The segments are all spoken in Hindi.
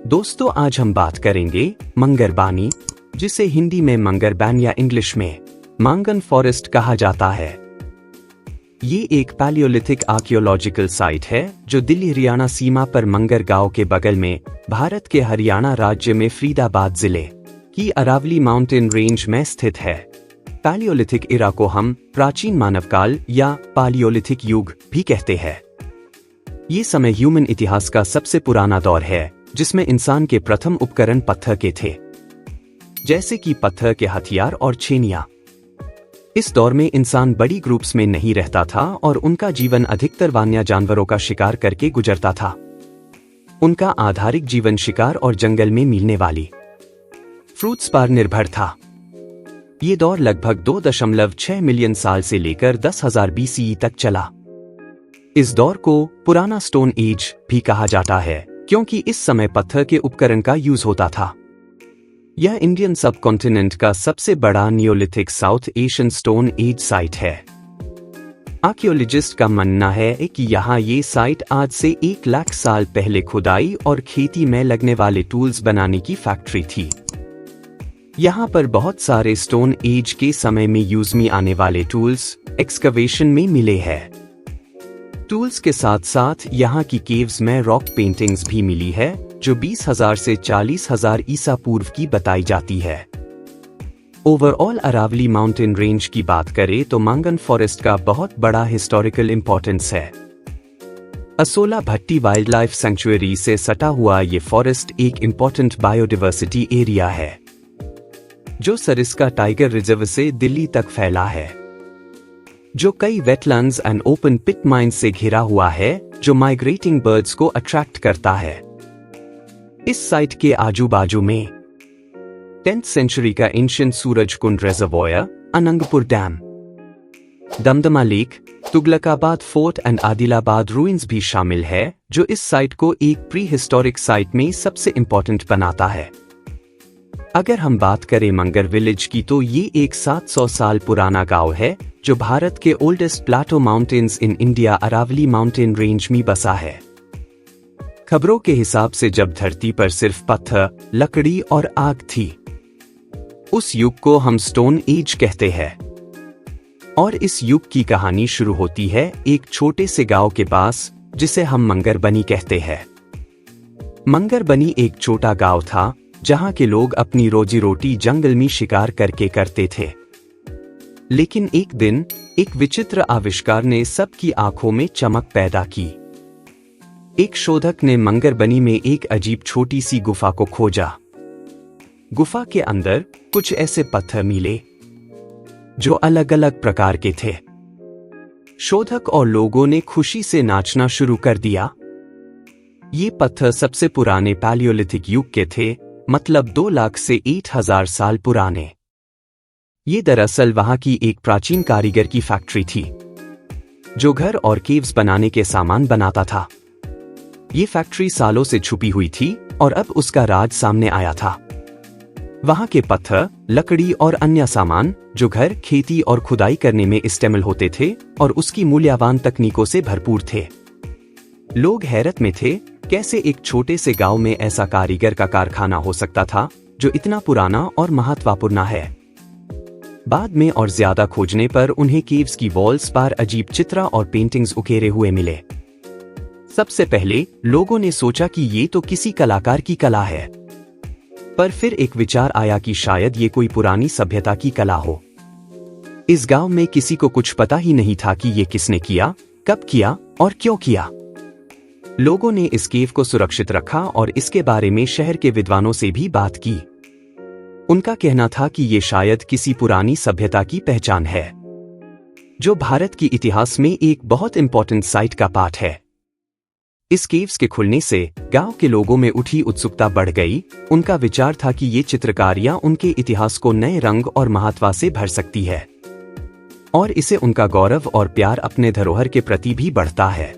दोस्तों, आज हम बात करेंगे मंगरबानी, जिसे हिंदी में मंगरबैन या इंग्लिश में मांगन फॉरेस्ट कहा जाता है। ये एक पैलियोलिथिक आर्कियोलॉजिकल साइट है जो दिल्ली हरियाणा सीमा पर मंगर गांव के बगल में भारत के हरियाणा राज्य में फरीदाबाद जिले की अरावली माउंटेन रेंज में स्थित है। पैलियोलिथिक इरा को हम प्राचीन मानवकाल या पालियोलिथिक युग भी कहते हैं। ये समय ह्यूमन इतिहास का सबसे पुराना दौर है, जिसमें इंसान के प्रथम उपकरण पत्थर के थे, जैसे कि पत्थर के हथियार और छेनियां। इस दौर में इंसान बड़ी ग्रुप्स में नहीं रहता था और उनका जीवन अधिकतर वन्य जानवरों का शिकार करके गुजरता था। उनका आधारिक जीवन शिकार और जंगल में मिलने वाली फ्रूट्स पर निर्भर था। ये दौर लगभग 2.6 मिलियन साल से लेकर 10,000 BCE तक चला। इस दौर को पुराना स्टोन एज भी कहा जाता है, क्योंकि इस समय पत्थर के उपकरण का यूज होता था। यह इंडियन सबकॉन्टिनेंट का सबसे बड़ा Neolithic south Asian stone age site है। आर्कियोलॉजिस्ट का मानना है कि यहाँ ये साइट आज से 1 लाख साल पहले खुदाई और खेती में लगने वाले टूल्स बनाने की फैक्ट्री थी। यहाँ पर बहुत सारे स्टोन एज के समय में यूज में आने वाले टूल्स एक्सकवेशन में मिले हैं। टूल्स के साथ साथ यहाँ की केव्स में रॉक पेंटिंग्स भी मिली है, जो 20,000 से 40,000 ईसा पूर्व की बताई जाती है। ओवरऑल अरावली माउंटेन रेंज की बात करें तो मांगन फॉरेस्ट का बहुत बड़ा हिस्टोरिकल इंपॉर्टेंस है। असोला भट्टी वाइल्ड लाइफ सेंचुरी से सटा हुआ ये फॉरेस्ट एक इंपॉर्टेंट बायोडाइवर्सिटी एरिया है, जो सरिस्का टाइगर रिजर्व से दिल्ली तक फैला है, जो कई wetlands and open pit mines से घिरा हुआ है, जो माइग्रेटिंग बर्ड्स को अट्रैक्ट करता है। इस साइट के आजू बाजू में 10th सेंचुरी का ancient Surajkund reservoir, Anangpur dam, Damdama lake, Tughlakabad fort and Adilabad ruins भी शामिल है, जो इस साइट को एक प्री हिस्टोरिक साइट में सबसे इंपॉर्टेंट बनाता है। अगर हम बात करें मंगर विलेज की, तो ये एक 700 साल पुराना गांव है, जो भारत के oldest plateau mountains in India Aravalli mountain range में बसा है। खबरों के हिसाब से जब धरती पर सिर्फ पत्थर, लकड़ी और आग थी, उस युग को हम स्टोन एज कहते हैं। और इस युग की कहानी शुरू होती है एक छोटे से गांव के पास, जिसे हम मंगरबनी कहते हैं। मंगरबनी एक छोटा गांव था, जहां के लोग अपनी रोजी रोटी जंगल में शिकार करके करते थे। लेकिन एक दिन एक विचित्र आविष्कार ने सबकी आंखों में चमक पैदा की। एक शोधक ने मंगरबनी में एक अजीब छोटी सी गुफा को खोजा। गुफा के अंदर कुछ ऐसे पत्थर मिले जो अलग अलग प्रकार के थे। शोधक और लोगों ने खुशी से नाचना शुरू कर दिया। ये पत्थर सबसे पुराने पैलियोलिथिक युग के थे, मतलब 2 लाख से 8,000 साल पुराने। ये दरअसल वहां की एक प्राचीन कारीगर की फैक्ट्री थी, जो घर और केव्स बनाने के सामान बनाता था। ये फैक्ट्री सालों से छुपी हुई थी और अब उसका राज सामने आया था। वहां के पत्थर, लकड़ी और अन्य सामान, जो घर, खेती और खुदाई करने में इस्तेमाल होते थे, और उसकी मूल्यवान तकनीकों से भरपूर थे। लोग हैरत में थे, कैसे एक छोटे से गांव में ऐसा कारीगर का कारखाना हो सकता था, जो इतना पुराना और महत्वपूर्ण है। बाद में और ज्यादा खोजने पर उन्हें केव्स की वॉल्स पर अजीब चित्र और पेंटिंग्स उकेरे हुए मिले। सबसे पहले लोगों ने सोचा कि ये तो किसी कलाकार की कला है, पर फिर एक विचार आया कि शायद ये कोई पुरानी सभ्यता की कला हो। इस गांव में किसी को कुछ पता ही नहीं था कि ये किसने किया, कब किया और क्यों किया। लोगों ने इस केव को सुरक्षित रखा और इसके बारे में शहर के विद्वानों से भी बात की। उनका कहना था कि ये शायद किसी पुरानी सभ्यता की पहचान है, जो भारत की इतिहास में एक बहुत इंपॉर्टेंट साइट का पार्ट है। इस केव्स के खुलने से गांव के लोगों में उठी उत्सुकता बढ़ गई। उनका विचार था कि ये चित्रकारियां उनके इतिहास को नए रंग और महत्व से भर सकती है, और इससे उनका गौरव और प्यार अपने धरोहर के प्रति भी बढ़ता है।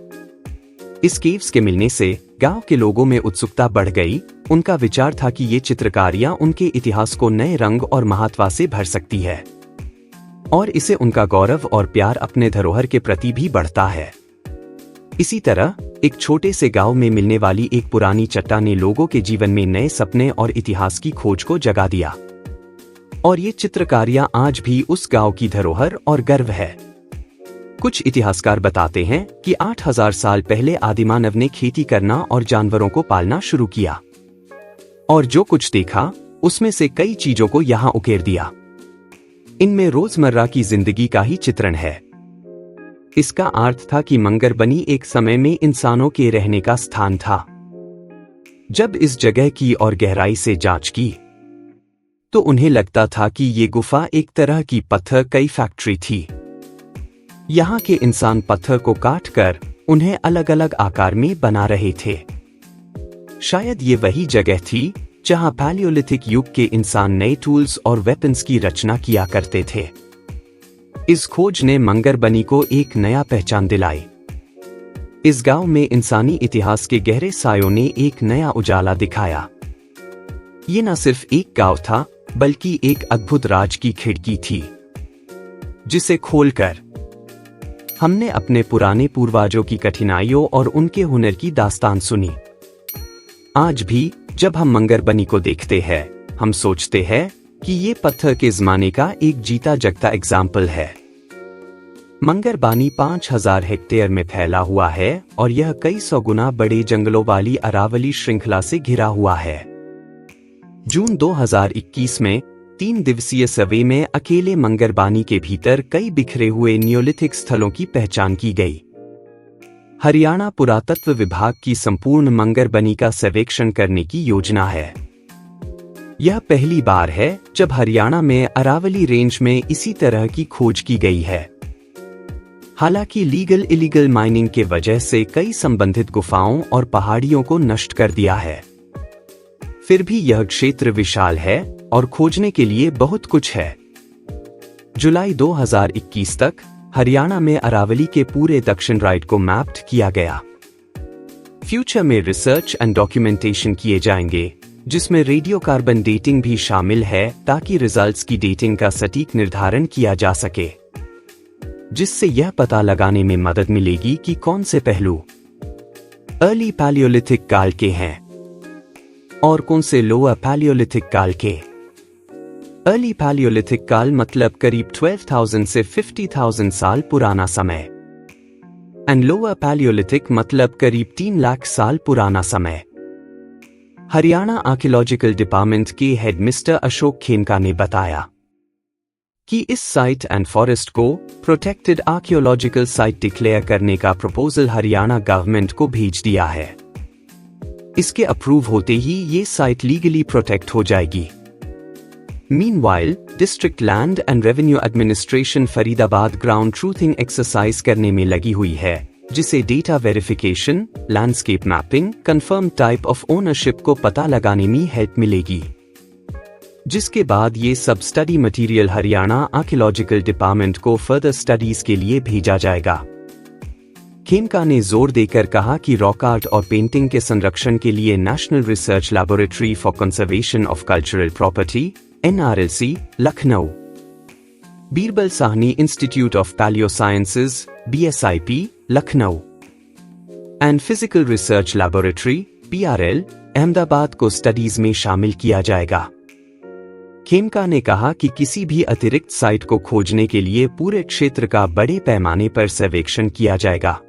इस केव्स के मिलने से गांव के लोगों में उत्सुकता बढ़ गई। उनका विचार था कि ये चित्रकारियां उनके इतिहास को नए रंग और महत्व से भर सकती है, और इससे उनका गौरव और प्यार अपने धरोहर के प्रति भी बढ़ता है। इसी तरह एक छोटे से गांव में मिलने वाली एक पुरानी चट्टान ने लोगों के जीवन में नए सपने और इतिहास की खोज को जगा दिया। और ये चित्रकारियां आज भी उस गांव की धरोहर और गर्व है। कुछ इतिहासकार बताते हैं कि 8000 साल पहले आदिमानव ने खेती करना और जानवरों को पालना शुरू किया, और जो कुछ देखा उसमें से कई चीजों को यहां उकेर दिया। इनमें रोजमर्रा की जिंदगी का ही चित्रण है। इसका अर्थ था कि मंगरबनी एक समय में इंसानों के रहने का स्थान था। जब इस जगह की और गहराई से जांच की तो उन्हें लगता था कि ये गुफा एक तरह की पत्थर कई फैक्ट्री थी। यहाँ के इंसान पत्थर को काटकर उन्हें अलग अलग आकार में बना रहे थे। शायद ये वही जगह थी जहाँ पैलियोलिथिक युग के इंसान नए टूल्स और वेपन्स की रचना किया करते थे। इस खोज ने मंगरबनी को एक नया पहचान दिलाई। इस गांव में इंसानी इतिहास के गहरे सायों ने एक नया उजाला दिखाया। ये न सिर्फ एक गांव था, बल्कि एक अद्भुत राज की खिड़की थी, जिसे खोलकर हमने अपने पुराने पूर्वजों की कठिनाइयों और उनके हुनर की दास्तान सुनी। आज भी जब हम मंगरबनी को देखते हैं, हम सोचते हैं कि ये पत्थर के ज़माने का एक जीता जगता एग्जाम्पल है। मंगरबानी 5000 हेक्टेयर में फैला हुआ है और यह कई सौ गुना बड़े जंगलों वाली अरावली श्रृंखला से घिरा हुआ है। जून 2021 में 3 दिवसीय सर्वे में अकेले मंगरबानी के भीतर कई बिखरे हुए नियोलिथिक स्थलों की पहचान की गई। हरियाणा पुरातत्व विभाग की संपूर्ण मंगरबनी का सर्वेक्षण करने की योजना है। यह पहली बार है जब हरियाणा में अरावली रेंज में इसी तरह की खोज की गई है। हालांकि लीगल इलीगल माइनिंग के वजह से कई संबंधित गुफाओं और पहाड़ियों को नष्ट कर दिया है, फिर भी यह क्षेत्र विशाल है और खोजने के लिए बहुत कुछ है। जुलाई 2021 तक हरियाणा में अरावली के पूरे दक्षिण राइट को मैप्ड किया गया। फ्यूचर में रिसर्च एंड डॉक्यूमेंटेशन किए जाएंगे, जिसमें रेडियो कार्बन डेटिंग भी शामिल है, ताकि रिजल्ट्स की डेटिंग का सटीक निर्धारण किया जा सके, जिससे यह पता लगाने में मदद मिलेगी कि कौन से पहलू अर्ली पैलियोलिथिक काल के हैं और कौन से लोअर पैलियोलिथिक काल के। अर्ली पैलियोलिथिक काल मतलब करीब 12,000 से 50,000 साल पुराना समय, एंड लोअर पैलियोलिथिक मतलब करीब 3 लाख साल पुराना समय। हरियाणा आर्कियोलॉजिकल डिपार्टमेंट के हेड मिस्टर अशोक खेनका ने बताया कि इस साइट एंड फॉरेस्ट को प्रोटेक्टेड आर्कियोलॉजिकल साइट डिक्लेयर करने का प्रपोजल हरियाणा गवर्नमेंट को भेज दिया है। इसके अप्रूव होते ही ये साइट लीगली प्रोटेक्ट हो जाएगी। Meanwhile, district land and revenue administration Faridabad ground truthing exercise करने में लगी हुई है, जिसे data verification, landscape mapping, confirm type of ownership को पता लगाने में हेल्प मिलेगी, जिसके बाद ये सब study material Haryana archaeological department को फर्दर स्टडीज के लिए भेजा जाएगा। खेमका ने जोर देकर कहा कि रॉक आर्ट और पेंटिंग के संरक्षण के लिए national research laboratory for conservation of cultural property NRLC, Lucknow, Birbal Sahni institute of palaeosciences BSIP, Lucknow, and physical research laboratory PRL, Ahmedabad को स्टडीज में शामिल किया जाएगा। खेमका ने कहा कि किसी भी अतिरिक्त साइट को खोजने के लिए पूरे क्षेत्र का बड़े पैमाने पर सर्वेक्षण किया जाएगा।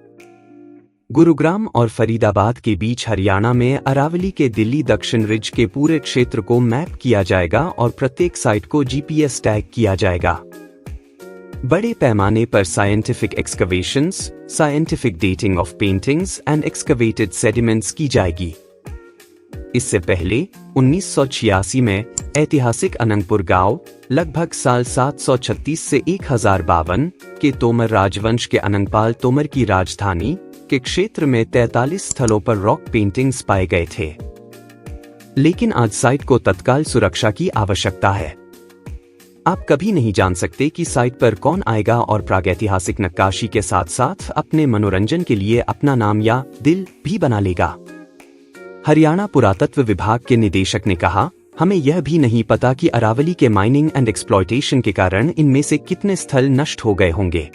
गुरुग्राम और फरीदाबाद के बीच हरियाणा में अरावली के दिल्ली दक्षिण रिज के पूरे क्षेत्र को मैप किया जाएगा और प्रत्येक साइट को GPS टैग किया जाएगा। बड़े पैमाने पर scientific excavations, scientific dating of paintings and excavated sediments की जाएगी। इससे पहले 1986 में ऐतिहासिक अनंगपुर गांव, लगभग साल 736 से 1052 के तोमर राजवंश के अनंगपाल तोमर की राजधानी के क्षेत्र में 43 स्थलों पर रॉक पेंटिंग्स पाए गए थे। लेकिन आज साइट को तत्काल सुरक्षा की आवश्यकता है। आप कभी नहीं जान सकते कि साइट पर कौन आएगा और प्रागैतिहासिक नक्काशी के साथ साथ अपने मनोरंजन के लिए अपना नाम या दिल भी बना लेगा। हरियाणा पुरातत्व विभाग के निदेशक ने कहा, हमें यह भी नहीं पता कि अरावली के माइनिंग एंड एक्सप्लॉयटेशन के कारण इनमें से कितने स्थल नष्ट हो गए होंगे।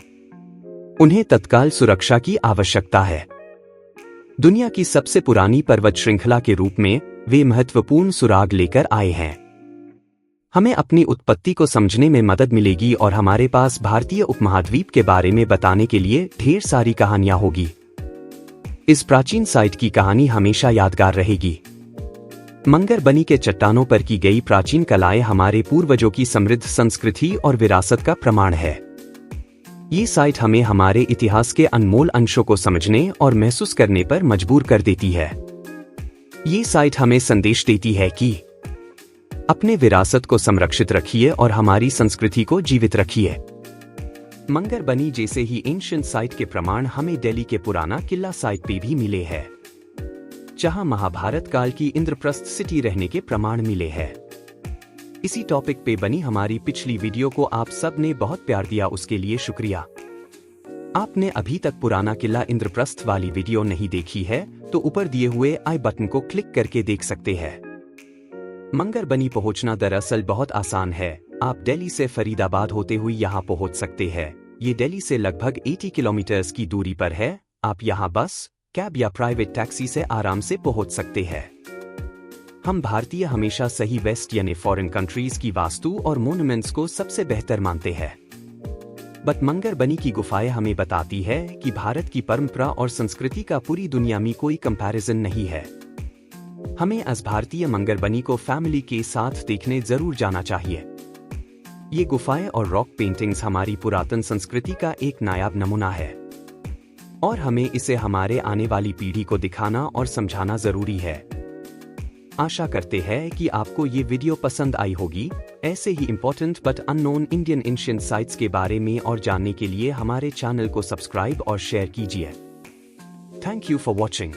उन्हें तत्काल सुरक्षा की आवश्यकता है। दुनिया की सबसे पुरानी पर्वत श्रृंखला के रूप में वे महत्वपूर्ण सुराग लेकर आए हैं। हमें अपनी उत्पत्ति को समझने में मदद मिलेगी और हमारे पास भारतीय उपमहाद्वीप के बारे में बताने के लिए ढेर सारी कहानियां होगी। इस प्राचीन साइट की कहानी हमेशा यादगार रहेगी। मंगरबनी के चट्टानों पर की गई प्राचीन कलाएं हमारे पूर्वजों की समृद्ध संस्कृति और विरासत का प्रमाण है। ये साइट हमें हमारे इतिहास के अनमोल अंशों को समझने और महसूस करने पर मजबूर कर देती है। ये साइट हमें संदेश देती है कि अपने विरासत को संरक्षित रखिए और हमारी संस्कृति को जीवित रखिए। मंगरबनी जैसे ही एंशिएंट साइट के प्रमाण हमें दिल्ली के पुराना किला साइट पे भी मिले हैं, जहां महाभारत काल की इंद्रप्रस्थ सिटी रहने के प्रमाण मिले हैं। इसी टॉपिक पे बनी हमारी पिछली वीडियो को आप सब ने बहुत प्यार दिया, उसके लिए शुक्रिया। आपने अभी तक पुराना किला इंद्रप्रस्थ वाली वीडियो नहीं देखी है तो ऊपर दिए हुए आई बटन को क्लिक करके देख सकते हैं। मंगरबनी पहुंचना दरअसल बहुत आसान है। आप दिल्ली से फरीदाबाद होते हुए यहां पहुंच सकते हैं। ये दिल्ली से लगभग 80 किलोमीटर की दूरी पर है। आप यहां बस, कैब या प्राइवेट टैक्सी से आराम से पहुंच सकते हैं। हम भारतीय हमेशा सही वेस्ट यानी फॉरेन कंट्रीज की वास्तु और मोन्यूमेंट्स को सबसे बेहतर मानते हैं, बट मंगरबनी की गुफाएं हमें बताती है कि भारत की परंपरा और संस्कृति का पूरी दुनिया में कोई कंपैरिजन नहीं है। हमें इस भारतीय मंगरबनी को फैमिली के साथ देखने जरूर जाना चाहिए। ये गुफाएं और रॉक पेंटिंग्स हमारी पुरातन संस्कृति का एक नायाब नमूना है और हमें इसे हमारे आने वाली पीढ़ी को दिखाना और समझाना जरूरी है। आशा करते हैं कि आपको ये वीडियो पसंद आई होगी। ऐसे ही important but unknown Indian ancient sites के बारे में और जानने के लिए हमारे चैनल को सब्सक्राइब और शेयर कीजिए। Thank you for watching.